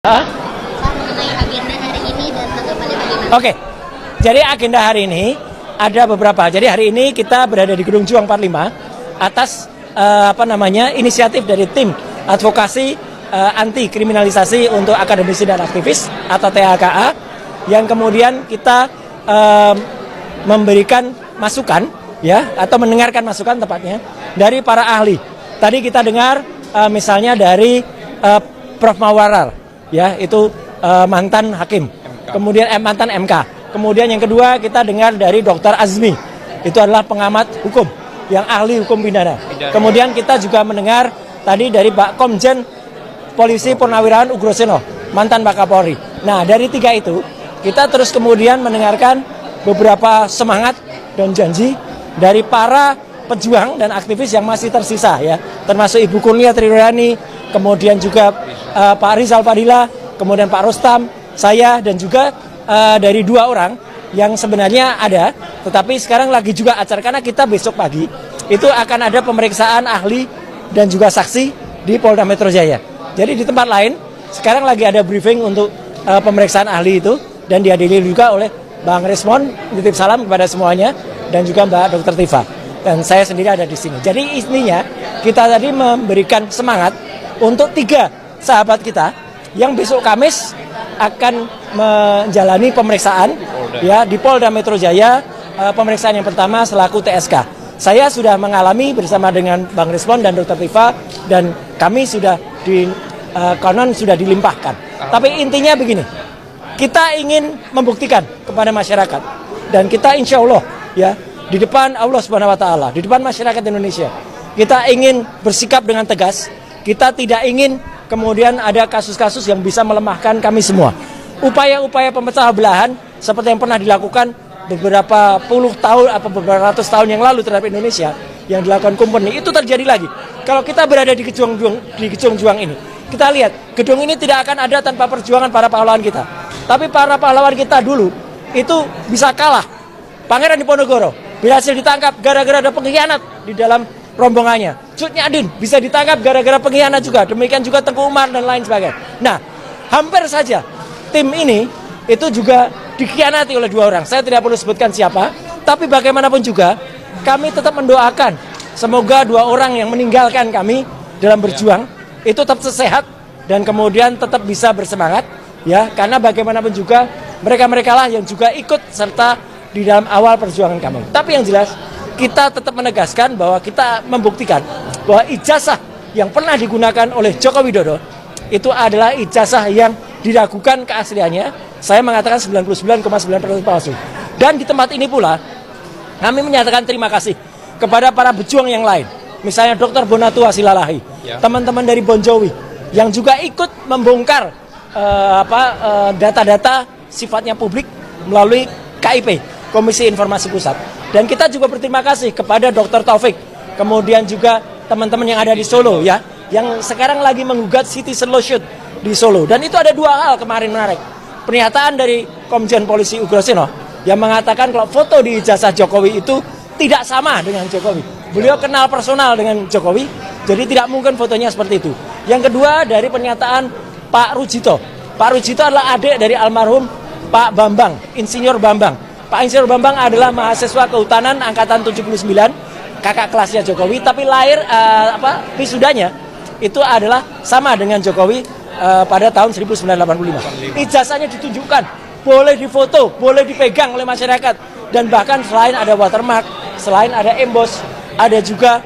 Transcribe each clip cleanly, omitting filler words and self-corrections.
Hah? Pak, mengenai agenda hari ini dan tanggapannya bagaimana? Oke, jadi agenda hari ini ada beberapa. Jadi hari ini kita berada di Gedung Juang 45 atas inisiatif dari tim advokasi anti kriminalisasi untuk akademisi dan aktivis atau TAKA, yang kemudian kita memberikan masukan ya, atau mendengarkan masukan tepatnya dari para ahli. Tadi kita dengar misalnya dari Prof. Mawarar. Ya, itu mantan hakim, kemudian mantan MK. Kemudian yang kedua kita dengar dari Dr. Azmi, itu adalah pengamat hukum yang ahli hukum pidana. Kemudian kita juga mendengar tadi dari Pak Komjen Polisi Purnawirawan Ugroseno, mantan Wakapolri. Nah, dari tiga itu kita terus kemudian mendengarkan beberapa semangat dan janji dari para pejuang dan aktivis yang masih tersisa ya, termasuk Ibu Kurnia Triwiyani, kemudian juga Pak Rizal Fadila, kemudian Pak Rustam, saya, dan juga dari dua orang yang sebenarnya ada, tetapi sekarang lagi juga acara, karena kita besok pagi itu akan ada pemeriksaan ahli dan juga saksi di Polda Metro Jaya. Jadi di tempat lain sekarang lagi ada briefing untuk pemeriksaan ahli itu, dan dihadiri juga oleh Bang Resmon, titip salam kepada semuanya, dan juga Mbak Dr. Tifa. Dan saya sendiri ada di sini. Jadi intinya kita tadi memberikan semangat untuk tiga sahabat kita yang besok Kamis akan menjalani pemeriksaan ya di Polda Metro Jaya. Pemeriksaan yang pertama selaku TSK. Saya sudah mengalami bersama dengan Bang Respon dan Dr. Tifa, dan kami sudah konon sudah dilimpahkan. Tapi intinya begini, kita ingin membuktikan kepada masyarakat, dan kita insya Allah ya di depan Allah Subhanahu Wa Taala, di depan masyarakat Indonesia, kita ingin bersikap dengan tegas. Kita tidak ingin kemudian ada kasus-kasus yang bisa melemahkan kami semua. Upaya-upaya pemecah belahan seperti yang pernah dilakukan beberapa puluh tahun atau beberapa ratus tahun yang lalu terhadap Indonesia yang dilakukan Kompeni, itu terjadi lagi. Kalau kita berada di Gedung Juang ini, kita lihat gedung ini tidak akan ada tanpa perjuangan para pahlawan kita. Tapi para pahlawan kita dulu itu bisa kalah. Pangeran Diponegoro berhasil ditangkap gara-gara ada pengkhianat di dalam rombongannya. Cut Nyadin bisa ditangkap gara-gara pengkhianat juga. Demikian juga Tengku Umar dan lain sebagainya. Nah, hampir saja tim ini itu juga dikhianati oleh dua orang. Saya tidak perlu sebutkan siapa, tapi bagaimanapun juga kami tetap mendoakan semoga dua orang yang meninggalkan kami dalam berjuang itu tetap sehat dan kemudian tetap bisa bersemangat ya, karena bagaimanapun juga mereka-mereka lah yang juga ikut serta di dalam awal perjuangan kami. Tapi yang jelas kita tetap menegaskan bahwa kita membuktikan bahwa ijazah yang pernah digunakan oleh Joko Widodo itu adalah ijazah yang diragukan keasliannya. Saya mengatakan 99,9% palsu. Dan di tempat ini pula kami menyatakan terima kasih kepada para pejuang yang lain. Misalnya Dr. Bonatua Silalahi, teman-teman dari Bon Jovi yang juga ikut membongkar data-data sifatnya publik melalui KIP, Komisi Informasi Pusat. Dan kita juga berterima kasih kepada Dr. Taufik, kemudian juga teman-teman yang ada di Solo ya, yang sekarang lagi menggugat citizen lawsuit di Solo. Dan itu ada dua hal kemarin menarik. Pernyataan dari Komjen Polisi Ugroseno yang mengatakan kalau foto di ijazah Jokowi itu tidak sama dengan Jokowi. Beliau kenal personal dengan Jokowi, jadi tidak mungkin fotonya seperti itu. Yang kedua dari pernyataan Pak Rujito. Pak Rujito adalah adik dari almarhum Pak Bambang, Insinyur Bambang. Pak Insinyur Bambang adalah mahasiswa kehutanan angkatan 79, kakak kelasnya Jokowi, tapi lahir wisudanya itu adalah sama dengan Jokowi pada tahun 1985. Ijazahnya ditunjukkan, boleh difoto, boleh dipegang oleh masyarakat, dan bahkan selain ada watermark, selain ada emboss, ada juga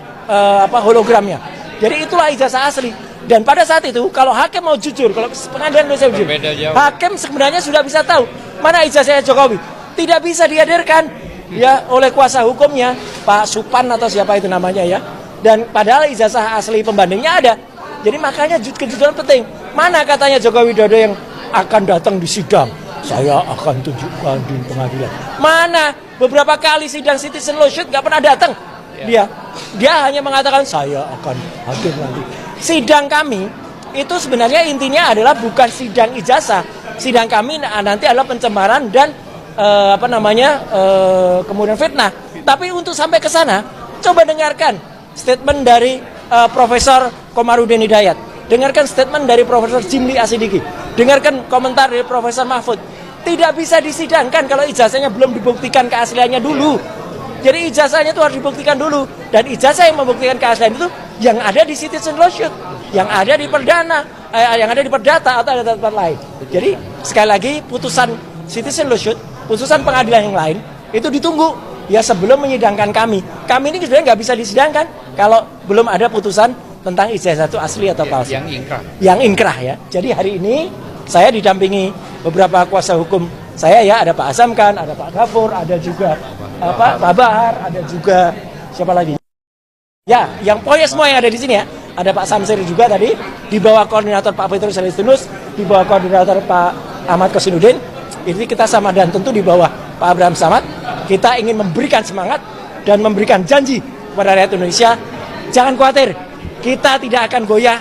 hologramnya. Jadi itulah ijazah asli. Dan pada saat itu kalau hakim mau jujur, kalau pengadilan Indonesia jujur, hakim sebenarnya sudah bisa tahu mana ijazahnya Jokowi. Tidak bisa dihadirkan ya oleh kuasa hukumnya Pak Supan atau siapa itu namanya ya. Dan padahal ijazah asli pembandingnya ada. Jadi makanya kejujuran penting. Mana katanya Joko Widodo yang akan datang di sidang? Saya akan tunjukkan di pengadilan. Mana beberapa kali sidang citizen lawsuit nggak pernah datang. Dia hanya mengatakan saya akan hadir nanti. Sidang kami itu sebenarnya intinya adalah bukan sidang ijazah. Sidang kami nanti adalah pencemaran dan kemudian fitnah. Tapi untuk sampai ke sana, coba dengarkan statement dari Profesor Komarudin Hidayat. Dengarkan statement dari Profesor Jimli Asidiki. Dengarkan komentar dari Profesor Mahfud. Tidak bisa disidangkan kalau ijazahnya belum dibuktikan keasliannya dulu. Jadi ijazahnya itu harus dibuktikan dulu. Dan ijazah yang membuktikan keaslian itu yang ada di citizen lawsuit, yang ada di perdana, yang ada di perdata atau ada tempat lain. Jadi sekali lagi putusan citizen lawsuit, putusan pengadilan yang lain itu ditunggu ya sebelum menyidangkan kami. Kami ini sebenarnya nggak bisa disidangkan kalau belum ada putusan tentang ijazah itu asli atau palsu. Yang ingkrah ya. Jadi hari ini saya didampingi beberapa kuasa hukum saya ya, ada Pak Azam Khan, ada Pak Ghafur, ada juga Pak Bahar, ada juga siapa lagi? Ya, yang pokoknya semua yang ada di sini ya. Ada Pak Samsir juga tadi, di bawah koordinator Pak Petrus Celestinus, di bawah koordinator Pak Ahmad Kosinudin. Ini kita sama dan tentu di bawah Pak Abraham Samad. Kita ingin memberikan semangat dan memberikan janji kepada rakyat Indonesia. Jangan khawatir, kita tidak akan goyah,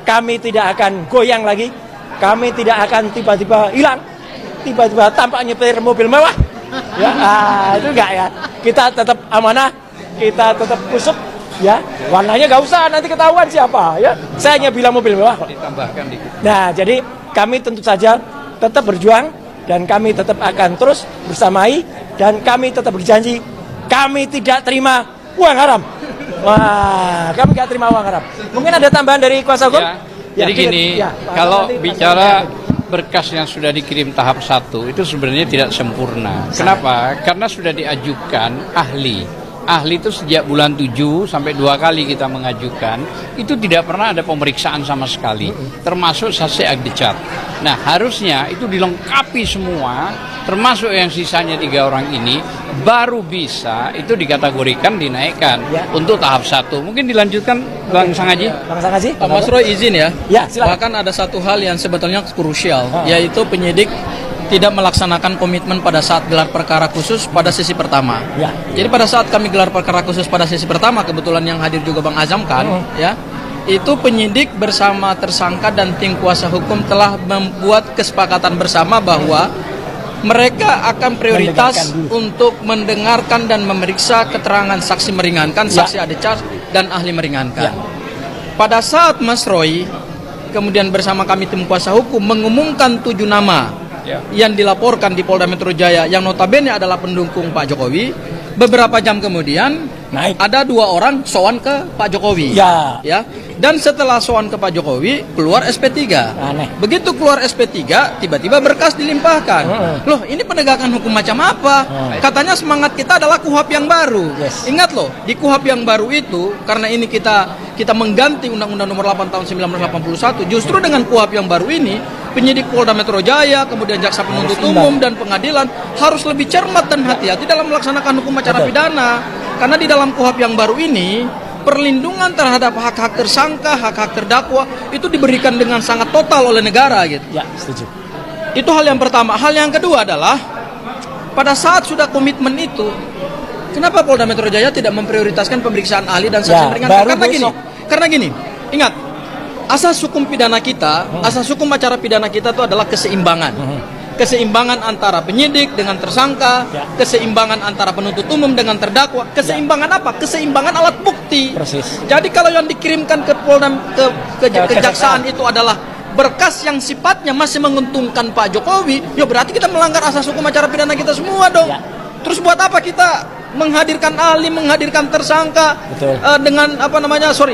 kami tidak akan goyang lagi, kami tidak akan tiba-tiba hilang, tiba-tiba tampak nyetir mobil mewah. Ya, itu enggak ya. Kita tetap amanah, kita tetap kusuk. Ya, warnanya nggak usah nanti ketahuan siapa ya. Saya hanya bilang mobil mewah kok. Ditambahkan dikit. Nah, jadi kami tentu saja tetap berjuang dan kami tetap akan terus bersamai dan kami tetap berjanji kami tidak terima uang haram. Wah, kami nggak terima uang haram. Mungkin ada tambahan dari kuasa hukum? Ya, jadi gini, kalau bicara berkas yang sudah dikirim tahap 1 itu sebenarnya tidak sempurna. Kenapa? Karena sudah diajukan ahli. Ahli itu sejak bulan 7 sampai 2 kali kita mengajukan, itu tidak pernah ada pemeriksaan sama sekali, termasuk saksi agdecat. Nah, harusnya itu dilengkapi semua, termasuk yang sisanya 3 orang ini, baru bisa itu dikategorikan dinaikkan untuk tahap 1. Mungkin dilanjutkan Bang Sangaji. Bang Sangaji? Mas Roy izin ya. Ya, silakan. Bahkan ada satu hal yang sebetulnya krusial, yaitu penyidik tidak melaksanakan komitmen pada saat gelar perkara khusus pada sesi pertama. Ya. Jadi pada saat kami gelar perkara khusus pada sesi pertama, kebetulan yang hadir juga Bang Azam Khan, ya, itu penyidik bersama tersangka dan tim kuasa hukum telah membuat kesepakatan bersama bahwa mereka akan prioritas untuk mendengarkan dan memeriksa keterangan saksi meringankan, saksi adecat dan ahli meringankan. Pada saat Mas Roy kemudian bersama kami tim kuasa hukum mengumumkan 7 nama yang dilaporkan di Polda Metro Jaya yang notabene adalah pendukung Pak Jokowi, beberapa jam kemudian ada 2 orang sowan ke Pak Jokowi. Ya. Dan setelah sowan ke Pak Jokowi keluar SP3. Aneh. Begitu keluar SP3 tiba-tiba berkas dilimpahkan. Loh, ini penegakan hukum macam apa? Katanya semangat kita adalah KUHP yang baru. Ingat loh, di KUHP yang baru itu karena ini kita mengganti Undang-Undang Nomor 8 Tahun 1981, justru dengan KUHP yang baru ini penyidik Polda Metro Jaya, kemudian jaksa penuntut umum dan pengadilan harus lebih cermat dan hati-hati dalam melaksanakan hukum acara pidana. Karena di dalam KUHP yang baru ini perlindungan terhadap hak-hak tersangka, hak-hak terdakwa itu diberikan dengan sangat total oleh negara gitu. Ya, setuju. Itu hal yang pertama. Hal yang kedua adalah pada saat sudah komitmen itu, kenapa Polda Metro Jaya tidak memprioritaskan pemeriksaan ahli dan saksi meringankan? Karena gini, ingat, asas hukum pidana kita, asas hukum acara pidana kita itu adalah keseimbangan. Keseimbangan antara penyidik dengan tersangka, keseimbangan antara penuntut umum dengan terdakwa. Keseimbangan apa? Keseimbangan alat bukti. Persis. Jadi kalau yang dikirimkan ke Polda kejaksaan itu adalah berkas yang sifatnya masih menguntungkan Pak Jokowi, ya berarti kita melanggar asas hukum acara pidana kita semua dong. Terus buat apa kita menghadirkan ahli, menghadirkan tersangka dengan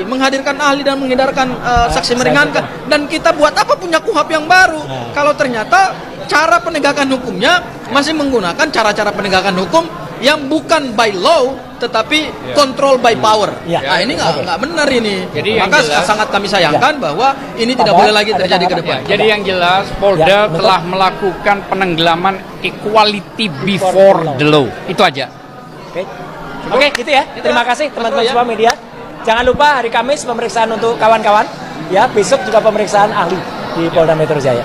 menghadirkan ahli dan menghindarkan saksi meringankan, dan kita buat apa punya KUHP yang baru kalau ternyata cara penegakan hukumnya masih menggunakan cara-cara penegakan hukum yang bukan by law tetapi control by power. Nah, ini nggak benar ini. Jadi maka sangat kami sayangkan bahwa ini tidak boleh lagi terjadi ke depan. Jadi yang jelas Polda telah melakukan penenggelaman equality before the law. Itu aja. Oke, gitu ya. Terima kasih teman-teman semua media. Jangan lupa hari Kamis pemeriksaan untuk kawan-kawan. Ya, besok juga pemeriksaan ahli di Polda Metro Jaya.